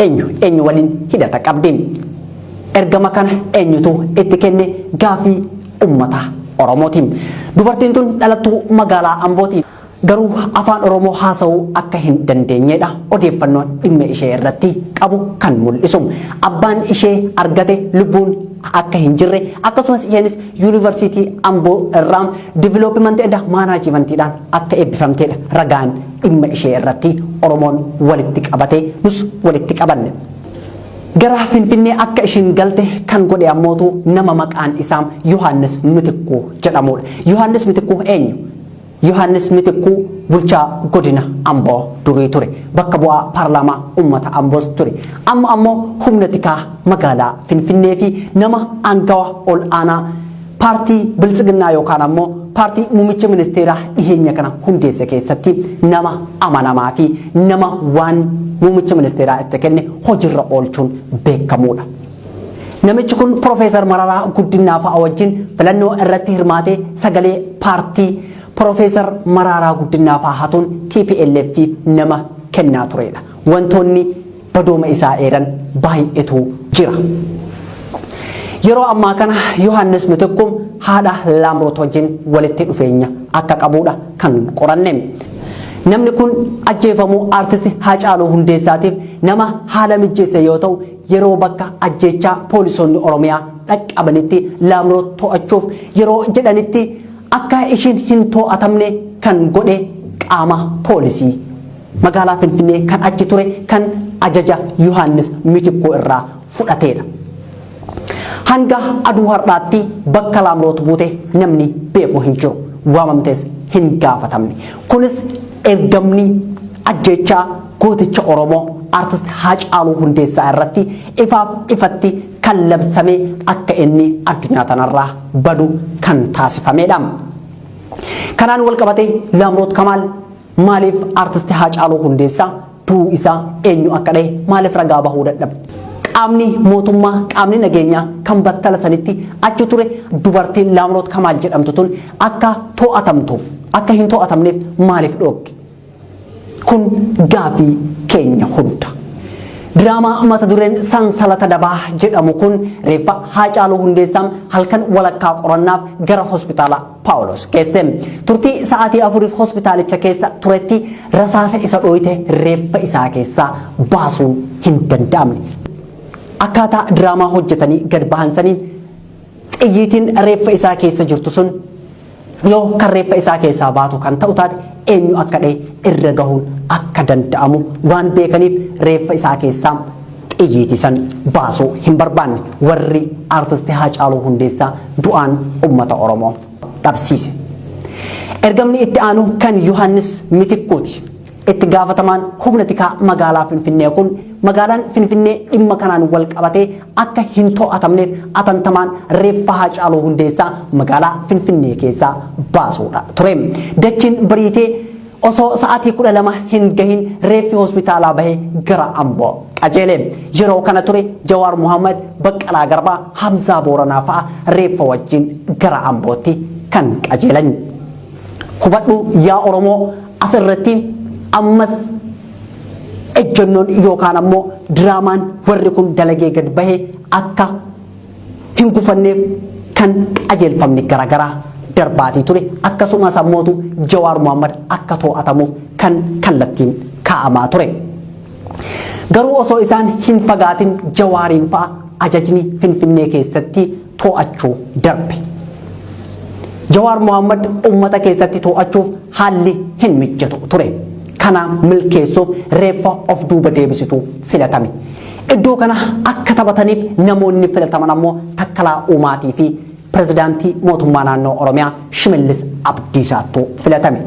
eenyu waliin hidhata qabdi. Ergama kana eenyutu itti kenne gaafii ummata Oromooti. Dubartiin tun dhalattuu magaalaa Ambooti. Garuu afaan Oromoo haasa'uu akka hin dandeenyedha odeeffannoon dhimma ishee irratti qabu kan mul'isu. Abbaan ishee argate lubbuun akka hin jirre akkasumas isheenis yuunivarsiitii Amboo irraa diviloopimentii edda maanaajimentiidhaan akka eebbifamtedha ragaan dhimma ishee irratti Oromoon walitti qabate nus walitti qabanne. Gara Finfinnee akka ishiin galte kan godhe ammootu nama maqaan isaa Yohaannis Mitikkuu jedhamudha. Yohaannis Mitikkuu eenyu? Yohaannis Mitikkuu bulchaa godina Amboo durii ture. Bakka bu'aa paarlaamaa uummata Amboos ture. Amma ammoo humna tikaa magaalaa Finfinnee fi nama aangawa ol aanaa paartii Biltsiginnaa yookaan ammoo paartii muummicha ministeeraa dhiheenya kana hundeesse keessatti nama amanamaa fi nama waan muummicha ministeeraa itti kenne hojiirra oolchuun beekamuudha. Namichi kun Profeesar Mararaa Guddinaa fa'a wajjin filannoo irratti hirmaatee sagalee paartii Profeesar Mararaa Guddinaa fa'a hatuun TPLF nama kennaa turedha. Wantoonni badooma isaa eeran baay'eetu jira. Yeroo ammaa kana Yohaannis Mitikkuu haadha Laamroot wajjin walitti dhufeenya akka qabuudha kan qoranne. Namni kun ajjeefamuu aartist Haacaaluu Hundeessaatiif nama haala mijeesse yoo ta'u yeroo bakka ajjeechaa poolisoonni Oromiyaa dhaqqabanitti Laamroot to'achuuf yeroo jedhanitti akka ishiin hin to'atamne kan godhe qaama poolisii magaalaa Finfinnee kan achi ture kan ajaja Yohaannis Mitikkuu irraa fudhateedha. Hanga aduu har'aatti bakka Laamroot buute namni beeku hin jiru. Waamamtes hin gaafatamne. Kunis ergamni ajjeechaa gooticha Oromoo aartist Haacaaluu Hundeessaa irratti ifatti kan labsame akka inni addunyaa tanarraa badu kan taasifamedha. Kanaan wal qabatee Laamroot Kamaal maaliif aartist Haacaaluu Hundeessaa du'uu isaa eenyu akka dhahe maaliif ragaa bahuu dadhabe? Qaamni mootummaa qaamni nageenyaa kan battala sanitti achi ture dubartiin Laamroot Kamaal jedhamtu tun akka to'atamtuuf akka hin to'atamneef maaliif dhookke? Kun gaafii keenya hunda. Diraamaa mata dureen sansalata dabaa jedhamu kun reeffa Haacaaluu Hundeessaa halkan walakkaa qorannaaf gara hospitaala Paawulos geesse. Turtii sa'aatii 4 hospitaalicha keessa turetti rasaasa isa dhooyte reeffa isaa keessaa baasuun hin danda'amne. Akkaataa diraamaa hojjetanii gad bahansaniin xiyyiitiin reeffa isaa keessa jirtu sun yoo kan reeffa isaa keessaa baatu kan ta'u taate eenyu akka dhahe irra gahuun akka danda'amu waan beekaniif reeffa isaa keessaa xiyyiitii san baasuu hin barbaanne warri aartistii Haacaaluu Hundeessaa du'aan uummata Oromoo dhabsiise. Ergamni itti aanu kan Yohaannis Mitikkuuti. Itti gaafatamaan humna tikaa magaalaa Finfinnee kun magaalaan Finfinnee dhimma kanaan wal qabatee akka hin to'atamneef atantamaan reeffa Haacaaluu Hundeessaa magaalaa Finfinnee keessaa baasuudha ture. Dachiin bariitee osoo sa'aatii 12 hin gahin reeffi hospitaalaa bahee gara Amboo qajeele. Yeroo kana ture Jawaar Muhammad, Baqqalaa Garbaa, Hamzaa Booranaa fa'a reeffa wajjin gara Ambootti kan qajeelan. Hubadhu yaa Oromoo asirratti ammas ejjennoon yookaan ammoo diraamaan warri kun dalagee gad bahee akka hin gufanneef kan qajeelfamni garagaraa darbaatii ture. Akkasumas ammootu Jawaar Muhammad akka to'atamuuf kan kallattiin kaa'amaa ture. Garuu osoo isaan hin fagaatin Jawaariin fa'a ajajni Finfinnee keessatti to'achuu darbe. Jawaar Muhammad uummata keessatti to'achuuf haalli hin mijjatu ture. Kana milkeessuuf reeffa of duuba deebisitu filatame. Iddoo kana akka taphataniif namoonni filataman ammoo Takkalaa Uumaatii fi pirezidaantii mootummaa naannoo Oromiyaa Shimallis Abdiisaattuu filatame.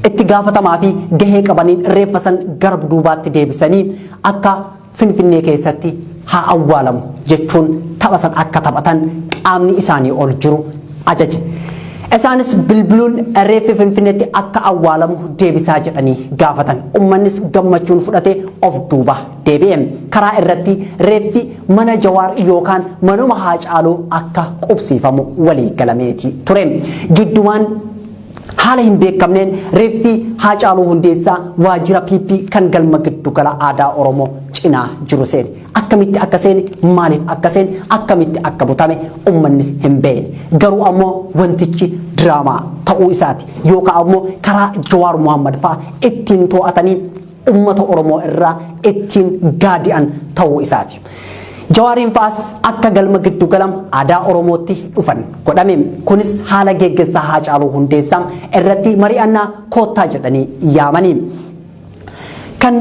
Itti gaafatamaa fi gahee qabaniin reeffa san gara duubaatti deebisanii akka Finfinnee keessatti haa awwaalamu jechuun tapha san akka taphatan qaamni isaanii ol jiru ajaje. Isaanis bilbiluun reeffi Finfinneetti akka awwaalamu deebisaa jedhanii gaafatan. Uummannis gammachuun fudhatee of duuba deebi'e. Karaa irratti reeffi mana Jawaar yookaan manuma Haacaaluu akka qubsiifamu walii galameeti ture. Jiddumaan haala hin beekamneen reeffi Haacaaluu Hundeessaa waajjira PP kan galma giddugala aadaa Oromoo cinaa jiru seene. Akkamitti akka seene, maaliif akka seene, akkamitti akka butame uummannis hin beekne. Garuu ammoo wantichi diraamaa ta'uu isaati yookaan ammoo karaa Jawaar Mohaammed fa'aa ittiin to'atanii uummata Oromoo irraa ittiin gaadi'an ta'uu isaati. Jawaariin fa'aas akka galma giddu galam aadaa Oromootti dhufan godhame. Kunis haala geggeessaa Haacaaluu Hundeessaa irratti mari'annaa koottaa jedhanii yaamanii. Kan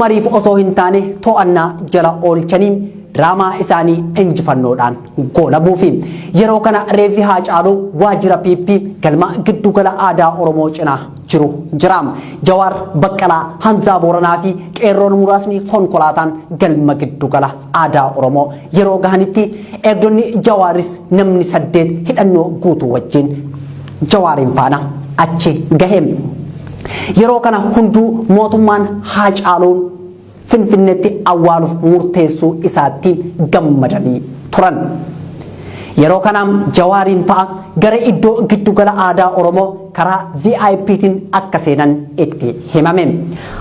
mariif osoo hin taane to'annaa jala oolchanii diraamaa isaanii injifannoodhaan goolabuufi. Yeroo kana reeffi Haacaaluu waajjira PP galma giddu gala aadaa Oromoo cinaa jiru jira. Jawaar Baqqalaa, Hamzaa Booranaa fi qeerroon muraasni konkolaataan galma giddu gala aadaa Oromoo yeroo gahanitti eegdonni Jawaaris namni 8 hidhannoo guutuu wajjin Jawaariin faana achi gahe. Yeroo kana hunduu mootummaan Haacaaluun Finfinneetti awwaaluuf murteessuu isaatti gammadanii turan. Yeroo kanaan Jawaariin fa'a gara iddoo giddu gala aadaa Oromoo karaa VIPtiin akka seenan itti himame.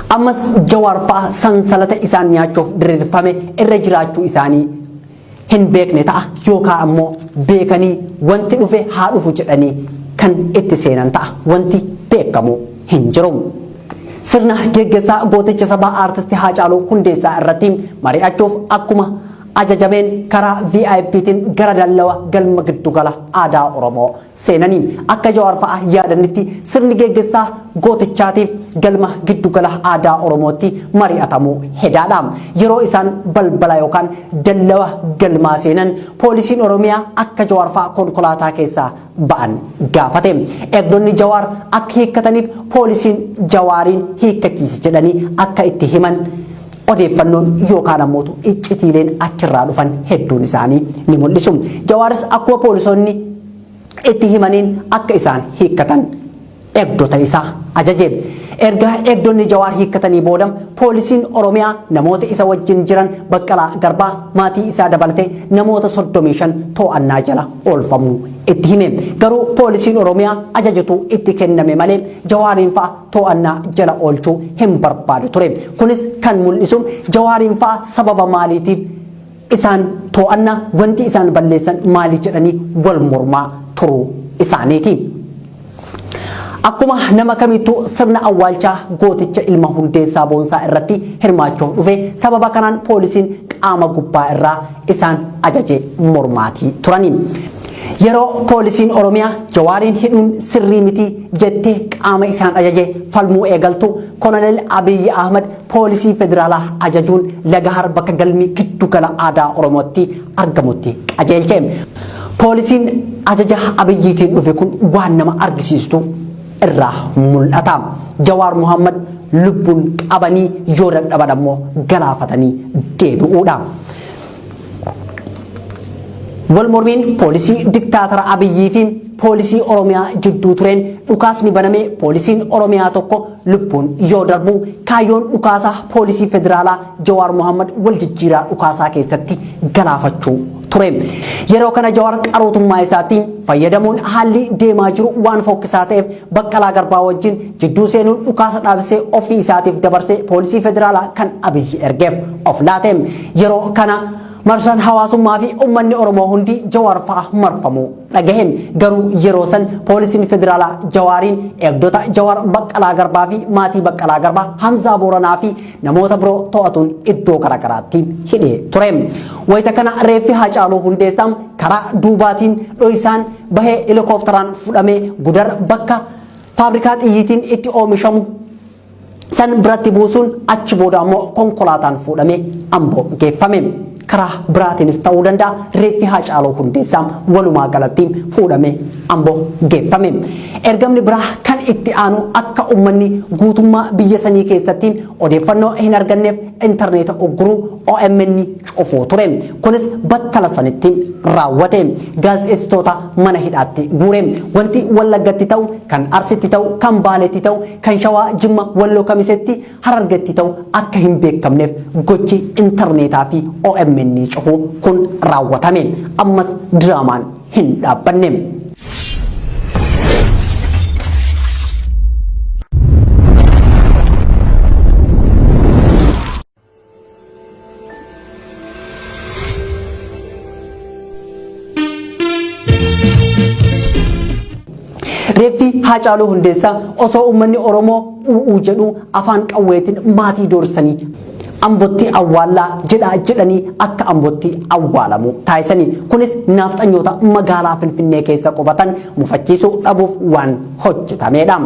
Ammas Jawaar fa'a sansalata isaan nyaachuuf diriirfame irra jiraachuu isaanii hin beekne ta'a yookaan ammoo beekanii wanti dhufe haa dhufu jedhanii kan itti seenan ta'a. Wanti beekamu hin jiru. Sirna geggeessaa gooticha sabaa aartistii Haacaaluu Hundeessaa irratti mari'achuuf akkuma ajajameen karaa VIPtiin gara dallawa galma giddu gala aadaa Oromoo seenanii. Akka Jawaar fa'a yaadanitti sirni geggeessaa gootichaatiif galma giddu gala aadaa Oromootti mari'atamuu hedaadha. Yeroo isaan balbala yookaan dallawa galmaa seenan poolisiin Oromiyaa akka Jawaar fa'a konkolaataa keessaa ba'an gaafate. Eegdonni Jawaar akka hiikkataniif poolisiin Jawaariin hiikkachiisi jedhanii akka itti himan odeeffannoon yookaan ammoo iccitiileen achirraa dhufan hedduun isaanii ni mul'isu. Jawaaris akkuma poolisoonni itti himaniin akka isaan hiikkatan eegdota isaa ajaje. Erga eegdonni Jawaar hiikkatanii booda poolisiin Oromiyaa namoota isa wajjin jiran Baqqalaa Garbaa maatii isaa dabalatee namoota 35 to'annaa jala oolfamuu itti hime. Garuu poolisiin Oromiyaa ajajatu itti kenname malee Jawaariin fa'a to'annaa jala oolchuu hin barbaadu ture. Kunis kan mul'isu Jawaariin fa'a sababa maaliitiif isaan to'annaa wanti isaan balleessan maali jedhanii wal mormaa turuu isaaniiti. Akkuma nama kamittuu sirna awwaalchaa gooticha ilma Hundeessaa Boonsaa irratti hirmaachuuf dhufe sababa kanaan poolisiin qaama gubbaa irraa isaan ajaje mormaatii turani. Yeroo poolisiin Oromiyaa Jawaariin hidhuun sirrii miti jettee qaama isaan ajaje falmuu eegaltu Kolonel Abiyyi Ahmad poolisii federaalaa ajajuun Lagahar bakka galmi giddu gala aadaa Oromootti argamutti qajeelche. Poolisiin ajaja Abiyyiitiin dhufe kun waan nama argisiistu irraa mul'ata. Jawaar Mohaammed lubbuun qabanii yoo dadhaban ammoo galaafatanii deebi'uudha. Wal mormiin poolisii diktaatara Abiyyii fi poolisii Oromiyaa jidduu tureen dhukaasni banamee poolisiin Oromiyaa tokko lubbuun yoo darbu kaayyoon dhukaasaa poolisii federaalaa Jawaar Mohaammed wal jijjiiraa dhukaasaa keessatti galaafachuu ture. Yeroo kana Jawaar qarootummaa isaatiin fayyadamuun haalli deemaa jiru waan fokkisaa ta'eef Baqqalaa Garbaa wajjin jidduu seenuun dhukaasa dhaabsee ofii isaatiif dabarsee poolisii federaalaa kan Abiyyi ergeef of laate. Yeroo kana marsaan hawaasummaa fi uummanni Oromoo hundi Jawaar fa'a marfamuu dhagahem. Garuu yeroo san poolisiin federaalaa Jawaariin eegdota Jawaar Baqqalaa Garbaa fi maatii Baqqalaa Garbaa Hamzaa Booranaa fi namoota biroo to'atuun iddoo garaagaraatti hidhee ture. Wayita kana reeffi Haacaaluu Hundeessaa karaa duubaatiin dho'isaan bahee helikoophteraan fudhamee Gudar bakka faabrikaa xiyyiitiin itti oomishamu san biratti buusuun achi booda ammoo konkolaataan fudhamee Amboo geeffame. Karaa biraatiinis ta'uu danda'a reeffi Haacaaluu Hundeessaa walumaa galatti fuudhamee Amboo geeffame. Ergamni biraa kan itti aanu akka uummanni guutummaa biyya sanii keessatti odeeffannoo hin arganneef intarneeta ugguruu OMN cufuu ture. Kunis battala sanitti raawwate. Gaazexeessitoota mana hidhaatti guure. Wanti Wallaggatti ta'u, kan Arsitti ta'u, kan Baaleetti ta'u, kan Shawaa, Jimma, Walloo Kamisetti, Harargetti ta'u akka hin beekamneef gochi intarneetaa fi OMN cufuu kun raawwatame. Ammas diraamaan hin dhaabbanne. Haacaaluu Hundeessaa osoo uummanni Oromoo uu jedhu afaan qawweetiin maatii doorsanii Ambootti awwaalaa jedhanii akka Ambootti awwaalamu taasisanii kunis nafxanyoota magaalaa Finfinnee keessa qubatan mufachiisuu dhabuuf waan hojjetamedha.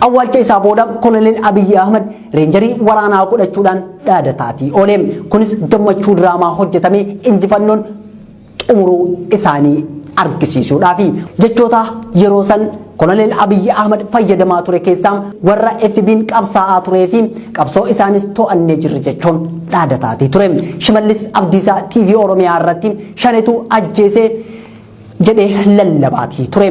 Awwaalcha isaa booda Koloneel Abiyyi Ahmad reenjarii waraanaa godhachuudhaan dhaadataati ooleem. Kunis gammachuu diraamaa hojjetamee injifannoon xumuruu isaanii argisiisuudhaafi jechoota yeroo san Koloneel Abiyyi Ahmad fayyadamaa ture keessaa warra FB'n qabsaa'aa turee fi qabsoo isaanis to'annee jirra jechuun dhaadataati ture. Shimallis Abdiisaa TV Oromiyaa irratti shanetu ajjeesee jedhee lallabaati ture.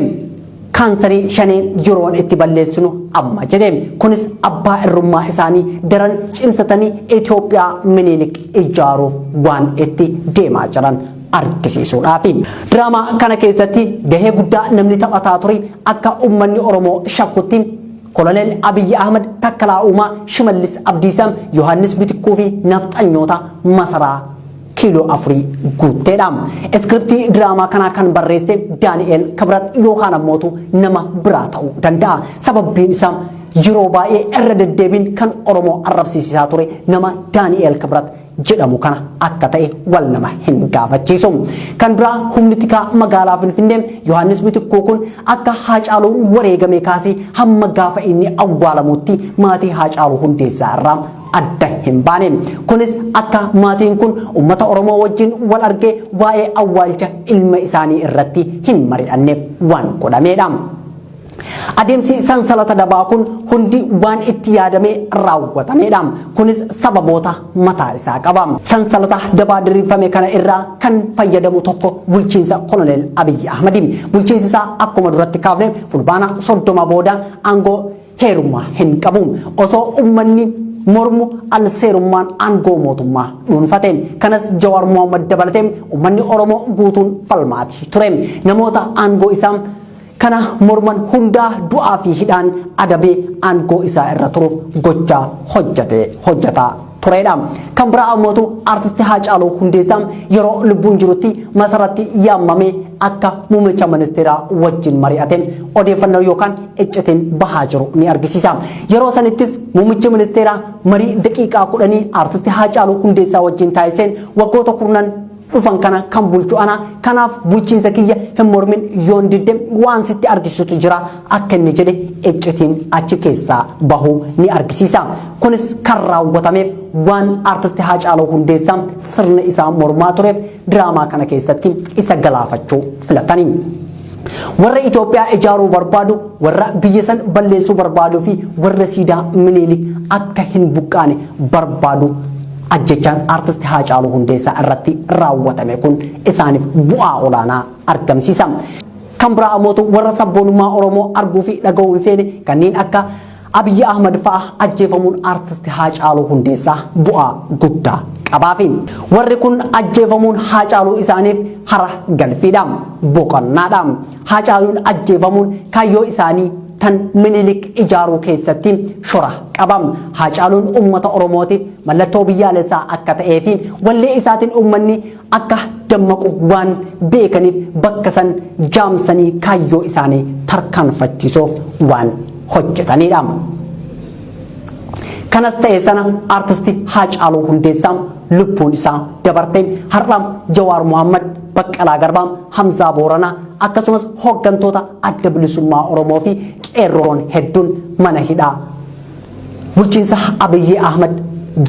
Kaansarii shanee yeroon itti balleessinu amma jedhe. Kunis abbaa irrummaa isaanii daran cimsatanii Itoophiyaa Minilik ijaaruuf waan itti deemaa jiran argisiisuudhaafi. Diraamaa kana keessatti gahee guddaa namni taphataa ture akka uummanni Oromoo shakkutti Koloneel Abiyyi Ahmad, Takkalaa Uumaa, Shimallis Abdiisaa, Yohaannis Bitikkuu fi nafxanyoota masaraa kiiloo 4 guutteedha. Iskiriptii diraamaa kanaa kan barreesse Daani'eel Kibrat yookaan ammootu nama biraa ta'uu danda'a. Sababbiin isaa yeroo baay'ee irra deddeebiin kan Oromoo arrabsiisaa ture nama Daani'eel Kibrat jedhamu kana akka ta'e wal nama hin gaafachiisu. Kan biraa humni tikaa magaalaa Finfinnee Yohaannis Bitikkuu kun akka Haacaaluun wareegame kaasee hamma gaafa inni awwaalamutti maatii Haacaaluu Hundeessaa irraa adda hin baane. Kunis akka maatiin kun uummata Oromoo wajjin wal argee waa'ee awwaalcha ilma isaanii irratti hin mari'anneef waan godhamedha. Adeemsi sansalata dabaa kun hundi waan itti yaadamee raawwatamedha. Kunis sababoota mataa isaa qaba. Sansalata dabaa diriirfame kana irraa kan fayyadamu tokko bulchiinsa Koloneel Abiyyi Ahmad. Bulchiinsi isaa akkuma duratti kaafne fulbaana 30 booda aangoo heerummaa hin qabu. Osoo uummanni mormu alseerummaan aangoo mootummaa dhuunfate. Kanas Jawaar Mohaammed dabalatee uummanni Oromoo guutuun falmaati ture. Namoota aangoo isaa kana morman hundaa du'aa fi hidhaan adabee aangoo isaa irra turuuf gochaa hojjetaa turedha. Kan biraa ammootu artisti Haacaaluu Hundeessaa yeroo lubbuun jirutti masaratti yaamamee akka muummicha ministeeraa wajjin mari'ate odeeffannoo yookaan iccitiin bahaa jiru ni argisiisa. Yeroo sanittis muummichi ministeeraa marii daqiiqaa 10 artisti Haacaaluu Hundeessaa wajjin taasiseen waggoota 10 dhufan kana kan bulchu ana kanaaf bulchiinsa kiyya hin mormin yoon didde waan sitti argisiisu jira akka inni jedhe iccitiin achi keessaa bahuu ni argisiisa. Kunis kan raawwatameef waan artisti Haacaaluu Hundeessaa sirna isaa mormaa tureef diraamaa kana keessatti isa galaafachuu filatanii. Warra Itoophiyaa ijaaruu barbaadu, warra biyya san balleessuu barbaaduu fi warra siidaa Minilik akka hin buqqaane barbaadu ajjechaan artisti Haacaaluu Hundeessaa irratti raawwatame kun isaaniif bu'aa olaanaa argamsiisa. Kan biraa ammootu warra sabboonummaa Oromoo arguu fi dhaga'uu hin feene kanneen akka Abiyyi Ahmad fa'a ajjeefamuun artisti Haacaaluu Hundeessaa bu'aa guddaa qabaafi. Warri kun ajjeefamuun Haacaaluu isaaniif hara galfiidha, boqonnaadha. Haacaaluun ajjeefamuun kaayyoo isaanii tan Minilik ijaaruu keessatti shora qabam. Haacaaluun uummata Oromootiif mallattoo biyyaalessaa akka ta'ee fi wallee isaatiin uummanni akka dammaqu waan beekaniif bakka san jaamsanii kaayyoo isaanii tarkaanfachiisuuf waan hojjetanidha. Kanas ta'e sana artisti Haacaaluu Hundeessaa lubbuun isaa dabarte har'aam Jawaar Mohaammed, Baqqalaa Garbaa, Hamzaa Booranaa akkasumas hooggantoota adda bilisummaa Oromoo fi qeerroon hedduun mana hidhaa bulchiinsa Abiyyi Ahmad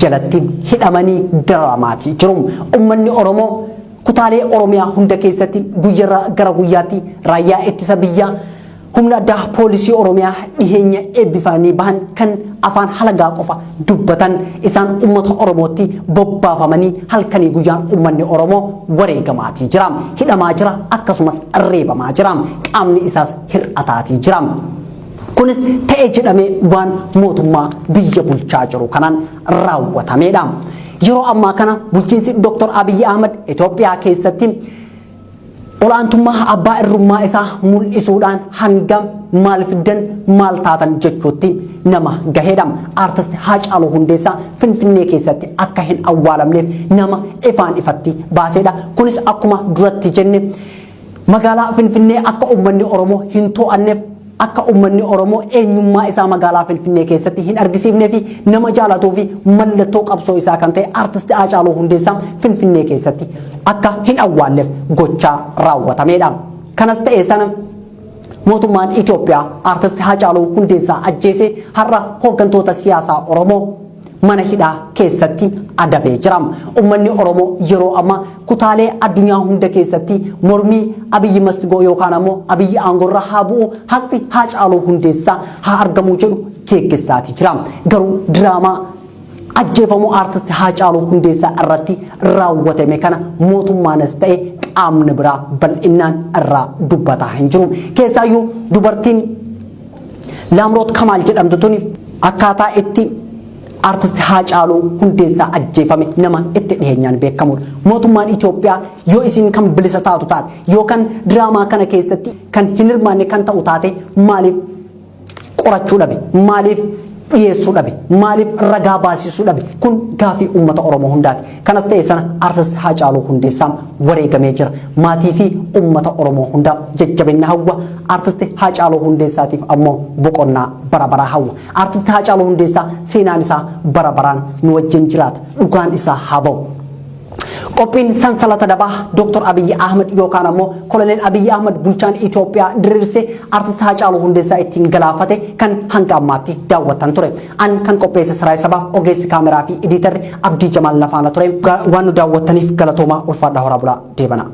jalatti hidhamanii dararamaati jiru. Uummanni Oromoo kutaalee Oromiyaa hunda keessatti guyyaa gara guyyaatti raayyaa ittisa biyyaa humna addaa poolisii Oromiyaa dhiheenya eebbifanii bahan kan afaan halagaa qofa dubbatan isaan uummata Oromootti bobbaafamanii halkanii guyyaan uummanni Oromoo wareegamaati jira, hidhamaa jira, akkasumas reebamaa jira, qaamni isaas hir'ataatii jira. Kunis ta'ee jedhamee waan mootummaa biyya bulchaa jiru kanaan raawwatamedha. Yeroo ammaa kana bulchiinsi Dr. Abiyyi Ahmad Itoophiyaa keessatti olaantummaa abbaa irrummaa isaa mul'isuudhaan hanga maal fiddan maal taatan jechuutti nama gaheedha. Artisti Haacaaluu Hundeessaa Finfinnee keessatti akka hin awwaalamneef nama ifaan ifatti baaseedha. Kunis akkuma duratti jenne magaalaa Finfinnee akka uummanni Oromoo hin to'anneef akka ummanni Oromoo eenyummaa isaa magaalaa Finfinnee keessatti hin argisiifnee fi nama jaalatuu fi mallattoo qabsoo isaa kan ta'e artist Haacaaluu Hundeessaa Finfinnee keessatti akka hin awwaalleef gochaa raawwatameedha. Kanas ta'ee sana mootummaan Itoophiyaa artist Haacaaluu Hundeessaa ajjeesee har'a hooggantoota siyaasaa Oromoo mana hidhaa keessatti adabee jira. Ummanni Oromoo yeroo amma kutaalee addunyaa hunda keessatti mormii Abiyyi Mastigoo yookaan ammoo Abiyyi aangorra haa bu'u haqni Haacaaluu Hundeessaa haa argamu jedhu geggeessaati jira. Garuu diraamaa ajjeefamuu artist Haacaaluu Hundeessaa irratti raawwatame kana mootummaanis ta'e qaamni biraa bal'inaan irraa dubbataa hin jiru. Keessaayyuu dubartiin Laamroot Kamaal jedhamtu tuni akkaataa itti artist Haacaaluu Hundeessaa ajjeefame nama itti dhiheenyaan beekamudha. Mootummaan Itoophiyaa yoo isin kan bilisa taatu taate yookaan diraamaa kana keessatti kan hin hirmaanne kan ta'u taate maaliif qorachuu dhabe? Maaliif dhiyeessuu dhabe? Maaliif ragaa baasisuu dhabe? Kun gaafii uummata Oromoo hundaati. Kanas ta'e sana artist Haacaaluu Hundeessaa wareegamee jira. Maatii fi uummata Oromoo hundaa jajjabinna hawwa. Artist Haacaaluu Hundeessaatiif ammoo boqonnaa bara baraa hawwa. Artist Haacaaluu Hundeessaa seenaan isaa bara baraan nu wajjin jiraata. Dhugaan isaa haa ba'u. Qophiin sansalata dabaa Dr. Abiyyi Ahmed yookaan ammoo Koloneel Abiyyi Ahmed bulchaan Itoophiyaa diriirsee artist Haacaaluu Hundeessaa ittiin galaafate kan hanga ammaatti daawwattan ture. An kan qopheesse Siraay Sabaaf ogeessi kaameraa fi editarri Abdii Jamaal Lafaana ture. Waan nu daawwattaniif galatoomaa ulfaadhaa horaa bulaa deebana.